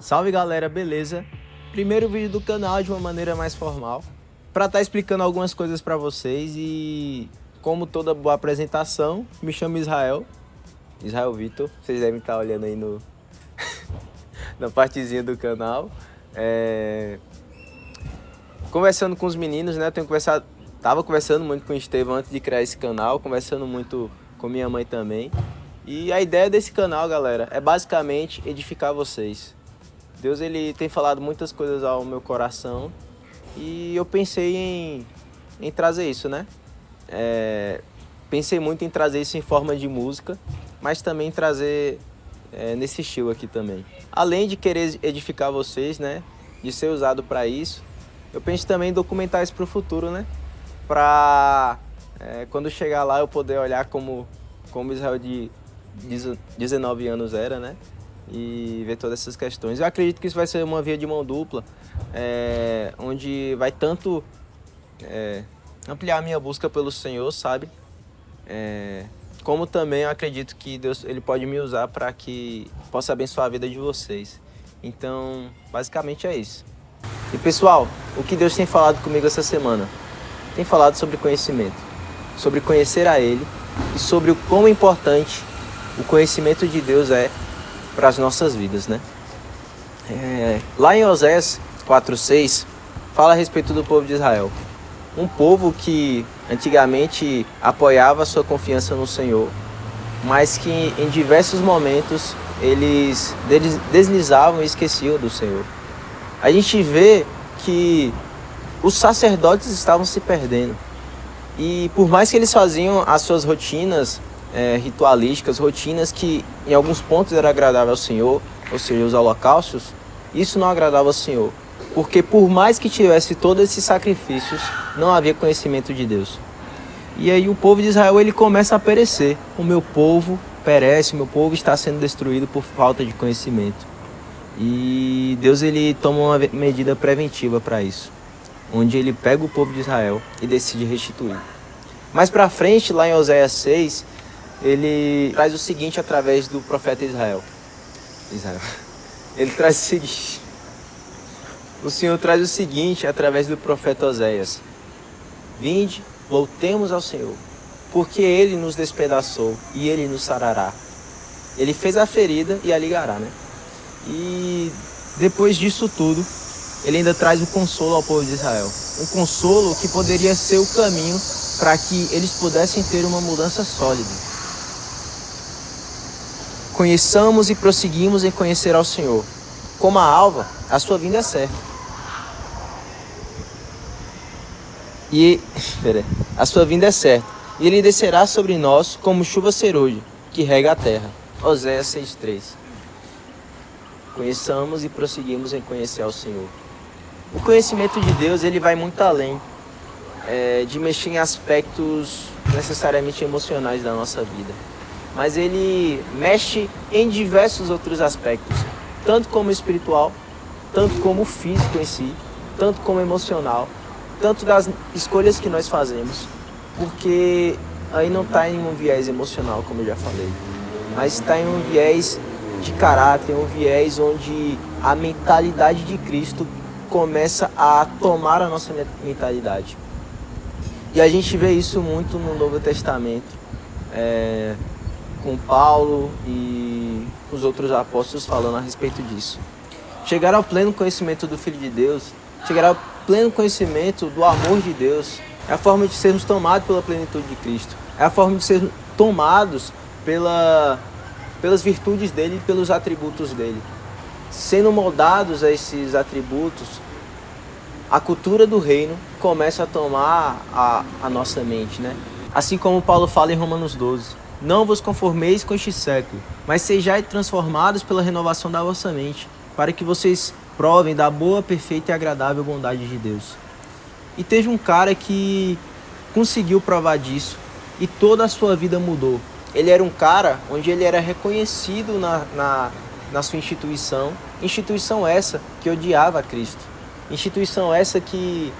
Salve galera, beleza? Primeiro vídeo do canal de uma maneira mais formal, para estar explicando algumas coisas para vocês e como toda boa apresentação, me chamo Israel Vitor, vocês devem estar olhando aí na partezinha do canal. Conversando com os meninos, né? Tava conversando muito com o Estevão antes de criar esse canal, conversando muito com minha mãe também. E a ideia desse canal, galera, é basicamente edificar vocês. Deus, ele tem falado muitas coisas ao meu coração e eu pensei em trazer isso, né? Pensei muito em trazer isso em forma de música, mas também trazer nesse estilo aqui também. Além de querer edificar vocês, né? De ser usado para isso, eu penso também em documentar isso para o futuro, né? Para quando chegar lá eu poder olhar como Israel de 19 anos era, né? E ver todas essas questões. Eu acredito que isso vai ser uma via de mão dupla, onde vai tanto ampliar a minha busca pelo Senhor, sabe? Como também eu acredito que Deus, ele pode me usar para que possa abençoar a vida de vocês. Então, basicamente é isso. E pessoal, o que Deus tem falado comigo essa semana? Tem falado sobre conhecimento, sobre conhecer a Ele e sobre o quão importante o conhecimento de Deus é para as nossas vidas, né? Lá em Oséias 4:6 fala a respeito do povo de Israel. Um povo que antigamente apoiava sua confiança no Senhor, mas que em diversos momentos eles deslizavam e esqueciam do Senhor. A gente vê que os sacerdotes estavam se perdendo. E por mais que eles faziam as suas rotinas ritualísticas, rotinas que em alguns pontos era agradável ao Senhor, ou seja, os holocaustos, isso não agradava ao Senhor. Porque por mais que tivesse todos esses sacrifícios, não havia conhecimento de Deus. E aí o povo de Israel ele começa a perecer. O meu povo perece, o meu povo está sendo destruído por falta de conhecimento. E Deus ele toma uma medida preventiva para isso, onde ele pega o povo de Israel e decide restituir. Mais para frente, lá em Oséias 6, ele traz o seguinte através do profeta Israel. Ele traz o seguinte. O Senhor traz o seguinte através do profeta Oséias: vinde, voltemos ao Senhor, porque Ele nos despedaçou e Ele nos sarará. Ele fez a ferida e a ligará, né? E depois disso tudo, Ele ainda traz o consolo ao povo de Israel. Um consolo que poderia ser o caminho para que eles pudessem ter uma mudança sólida. Conheçamos e prosseguimos em conhecer ao Senhor. Como a alva, a sua vinda é certa. A sua vinda é certa. E Ele descerá sobre nós como chuva serôdia, que rega a terra. Oséias 6:3. Conheçamos e prosseguimos em conhecer ao Senhor. O conhecimento de Deus, ele vai muito além de mexer em aspectos necessariamente emocionais da nossa vida. Mas ele mexe em diversos outros aspectos, tanto como espiritual, tanto como físico em si, tanto como emocional, tanto das escolhas que nós fazemos, porque aí não está em um viés emocional, como eu já falei, mas está em um viés de caráter, um viés onde a mentalidade de Cristo começa a tomar a nossa mentalidade. E a gente vê isso muito no Novo Testamento, com Paulo e os outros apóstolos falando a respeito disso. Chegar ao pleno conhecimento do Filho de Deus, chegar ao pleno conhecimento do amor de Deus, é a forma de sermos tomados pela plenitude de Cristo, é a forma de sermos tomados pelas virtudes dele e pelos atributos dele. Sendo moldados a esses atributos, a cultura do reino começa a tomar a nossa mente, né? Assim como Paulo fala em Romanos 12. Não vos conformeis com este século, mas sejais transformados pela renovação da vossa mente, para que vocês provem da boa, perfeita e agradável bondade de Deus. E teve um cara que conseguiu provar disso e toda a sua vida mudou. Ele era um cara onde ele era reconhecido na sua instituição essa que odiava a Cristo, instituição essa que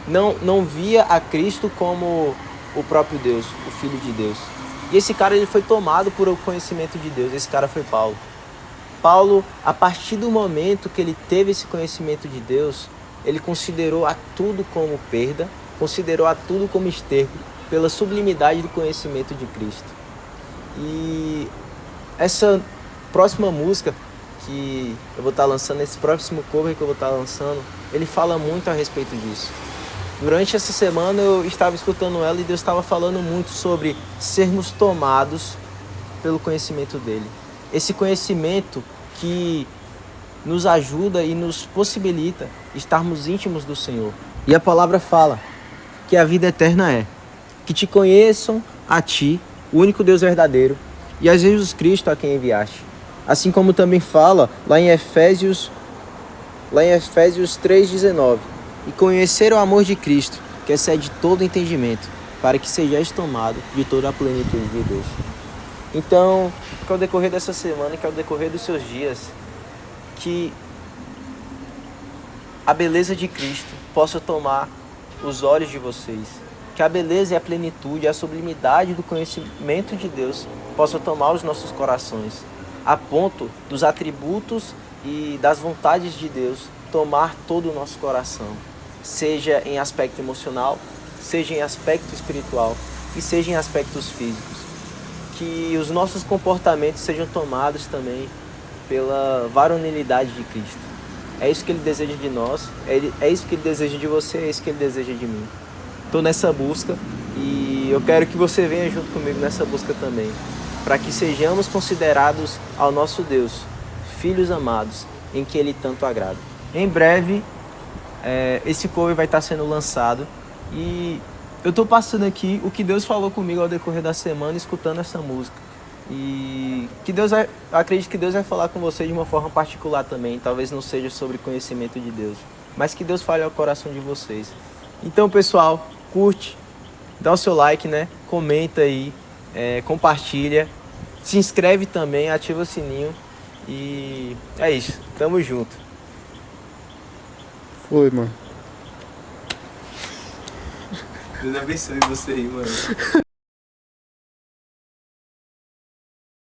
não via a Cristo como o próprio Deus, o Filho de Deus. E esse cara ele foi tomado por o conhecimento de Deus, esse cara foi Paulo. Paulo, a partir do momento que ele teve esse conhecimento de Deus, ele considerou a tudo como perda, considerou a tudo como esterco, pela sublimidade do conhecimento de Cristo. E essa próxima música que eu vou estar lançando, esse próximo cover que eu vou estar lançando, ele fala muito a respeito disso. Durante essa semana eu estava escutando ela e Deus estava falando muito sobre sermos tomados pelo conhecimento dele. Esse conhecimento que nos ajuda e nos possibilita estarmos íntimos do Senhor. E a palavra fala que a vida eterna é que te conheçam a ti, o único Deus verdadeiro, e a Jesus Cristo a quem enviaste. Assim como também fala lá em Efésios 3,19. E conhecer o amor de Cristo, que excede todo entendimento, para que sejais tomado de toda a plenitude de Deus. Então, que ao decorrer dessa semana, que ao decorrer dos seus dias, que a beleza de Cristo possa tomar os olhos de vocês, que a beleza e a plenitude, a sublimidade do conhecimento de Deus possa tomar os nossos corações, a ponto dos atributos e das vontades de Deus tomar todo o nosso coração, seja em aspecto emocional, seja em aspecto espiritual e seja em aspectos físicos. Que os nossos comportamentos sejam tomados também pela varonilidade de Cristo. É isso que Ele deseja de nós, é isso que Ele deseja de você, é isso que Ele deseja de mim. Estou nessa busca e eu quero que você venha junto comigo nessa busca também, para que sejamos considerados ao nosso Deus, filhos amados, em que Ele tanto agrada. Em breve, esse cover vai estar sendo lançado e eu estou passando aqui o que Deus falou comigo ao decorrer da semana, escutando essa música. E acredito que Deus vai falar com você de uma forma particular também. Talvez não seja sobre conhecimento de Deus, mas que Deus fale ao coração de vocês. Então, pessoal, curte, dá o seu like, né? Comenta aí, compartilha, se inscreve também, ativa o sininho. E é isso, tamo junto. Foi, mano. Deus abençoe você aí, mano.